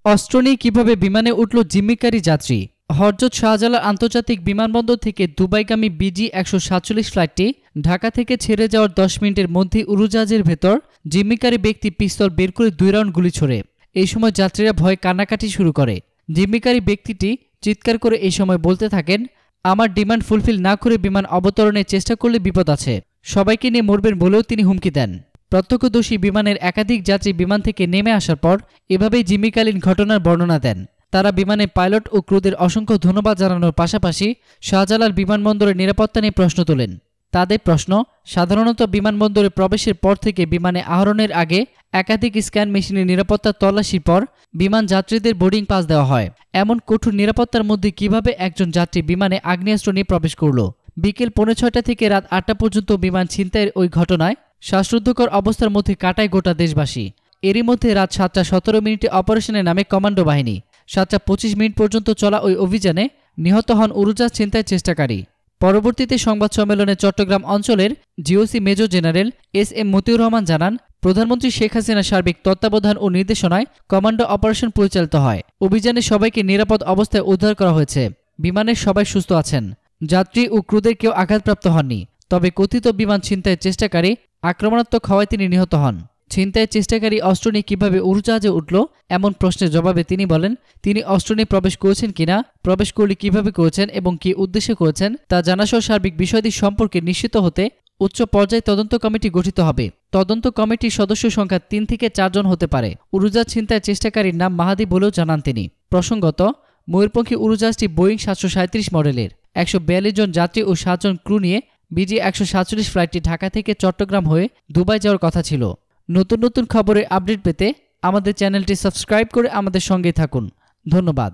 অস্ত্র নিয়ে কিভাবে বিমানে উঠল জিম্মিকারী যাত্রী। হযরত শাহজালাল আন্তর্জাতিক বিমানবন্দর থেকে দুবাইগামী BG-147 ফ্লাইটটি ঢাকা থেকে ছেড়ে যাওয়ার 10 মিনিটের মধ্যেই উড়োজাহাজের ভেতর জিম্মিকারী ব্যক্তি পিস্তল বের করে 2 রাউন্ড গুলি ছোড়ে। এই সময় যাত্রীরা ভয়ে কান্নাকাটি শুরু করে। জিম্মিকারী ব্যক্তিটি চিৎকার করে এই সময় বলতে থাকেন, আমার ডিমান্ড ফুলফিল না করে বিমান অবতরণের চেষ্টা করলে বিপদ আছে, সবাইকে নিয়ে মরবেন বলেও তিনি হুমকি দেন। প্রত্যক্ষদর্শী বিমানের একাধিক যাত্রী বিমান থেকে নেমে আসার পর এভাবেই জিম্মিকালীন ঘটনার বর্ণনা দেন। তারা বিমানের পাইলট ও ক্রুদের অসংখ্য ধন্যবাদ জানানোর পাশাপাশি শাহজালাল বিমানবন্দরের নিরাপত্তা নিয়ে প্রশ্ন তোলেন। তাদের প্রশ্ন, সাধারণত বিমানবন্দরে প্রবেশের পর থেকে বিমানে আরোহণের আগে একাধিক স্ক্যান মেশিনের নিরাপত্তা তল্লাশির পর বিমান যাত্রীদের বোর্ডিং পাস দেওয়া হয়। এমন কঠোর নিরাপত্তার মধ্যে কিভাবে একজন যাত্রী বিমানে আগ্নেয়াস্ত্র নিয়ে প্রবেশ করল? বিকেল 6:45 থেকে রাত 8টা পর্যন্ত বিমান ছিনতাইয়ের ওই ঘটনায় শ্বাসরুদ্ধকর অবস্থার মধ্যে কাটায় গোটা দেশবাসী। এরই মধ্যে রাত 7:17 অপারেশনের নামে কমান্ডো বাহিনী। 7:25 পর্যন্ত চলা ওই অভিযানে নিহত হন উড়োজাহাজ ছিনতাই চেষ্টাকারী। পরবর্তীতে সংবাদ সম্মেলনে চট্টগ্রাম অঞ্চলের GOC major general SM Motiur Rahman জানান, প্রধানমন্ত্রী শেখ হাসিনার সার্বিক তত্ত্বাবধান ও নির্দেশনায় কমান্ডো অপারেশন পরিচালিত হয়। অভিযানে সবাইকে নিরাপদ অবস্থায় উদ্ধার করা হয়েছে। বিমানের সবাই সুস্থ আছেন। যাত্রী ও ক্রুদের কেউ আঘাতপ্রাপ্ত হননি। তবে কথিত বিমান ছিনতাইয়ের চেষ্টাকারী আক্রমণাত্মক হওয়ায় তিনি নিহত হন। ছিনতাইয়ের চেষ্টাকারী অস্ত্র নিয়ে কিভাবে উড়োজাহাজে উঠল এমন প্রশ্নের জবাবে তিনি বলেন, তিনি অস্ত্র নিয়ে প্রবেশ করেছেন কিনা, প্রবেশ করলে কিভাবে করেছেন এবং কী উদ্দেশ্যে করেছেন তা জানাসহ সার্বিক বিষয়াদি সম্পর্কে নিশ্চিত হতে উচ্চ পর্যায়ে তদন্ত কমিটি গঠিত হবে। তদন্ত কমিটির সদস্য সংখ্যা 3 থেকে 4 জন হতে পারে। উড়োজাহাজ ছিনতাইয়ের চেষ্টাকারীর নাম মাহাদি বলেও জানান তিনি। প্রসঙ্গত, ময়ূরপঙ্খী উড়োজাহাজটি বোয়িং 737 মডেলের। 142 জন যাত্রী ও 7 জন ক্রু নিয়ে BG-147 ফ্লাইটটি ঢাকা থেকে চট্টগ্রাম হয়ে দুবাই যাওয়ার কথা ছিল। নতুন নতুন খবরের আপডেট পেতে আমাদের চ্যানেলটি সাবস্ক্রাইব করে আমাদের সঙ্গেই থাকুন। ধন্যবাদ।